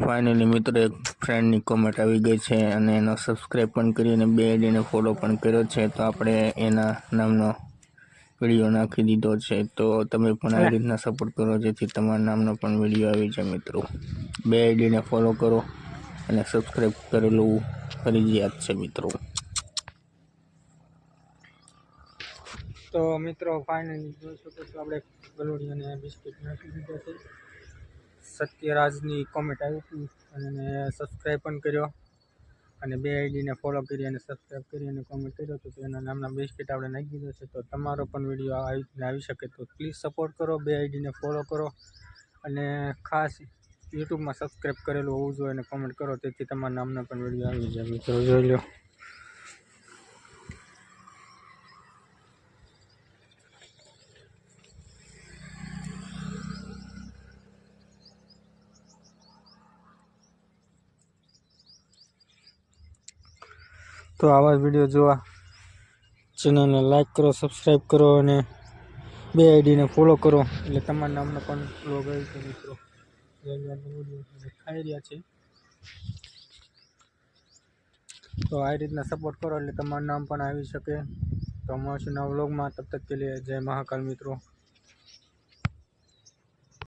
Finally મિત્રો એક ફ્રેન્ડની comment આવી ગઈ છે અને એનો સબસ્ક્રાઈબ પણ કરી અને બે આઈડીને ફોલો પણ કર્યો છે, તો આપણે એના નામનો વિડીયો નાખી દીધો છે। તો તમે પણ આ રીતના સપોર્ટ કરો જેથી તમારા નામનો પણ વિડીયો આવી જાય મિત્રો। બે આઈડીને ફોલો કરો અને સબસ્ક્રાઈબ કરેલું ફરજિયાત છે મિત્રો। તો મિત્રો ફાઇનલી જોઈ શકો છો આપણે ગલોડી અને બિસ્કિટ નાખી દીધા છે। સત્યરાજની કોમેન્ટ આવી હતી અને મેં સબસ્ક્રાઈબ પણ કર્યો અને બે આઈડીને ફોલો કરી અને સબસ્ક્રાઈબ કરી અને કોમેન્ટ કર્યો તો એના નામના બિસ્કિટ આપણે નાખી દીધો છે। તો તમારો પણ વિડીયો આવી શકે તો પ્લીઝ સપોર્ટ કરો, બે આઈડીને ફોલો કરો અને ખાસ યુટ્યુબમાં સબસ્ક્રાઈબ કરેલું હોવું જોઈએ અને કોમેન્ટ કરો તેથી તમારા નામનો પણ વિડીયો આવી જાય મિત્રો। જોઈ લો। તો આવા વિડીયો જોવા ચેનલને લાઈક કરો, સબસ્ક્રાઈબ કરો અને બે આઈડીને ફોલો કરો એટલે તમારા નામનો પણ ફોલો કરી છે મિત્રો। ખાઈ રહ્યા છે તો આ રીતના સપોર્ટ કરો એટલે તમારું નામ પણ આવી શકે। તો મળશું નવા વ્લોગમાં, તબ તક કે લીએ જય મહાકાલ મિત્રો।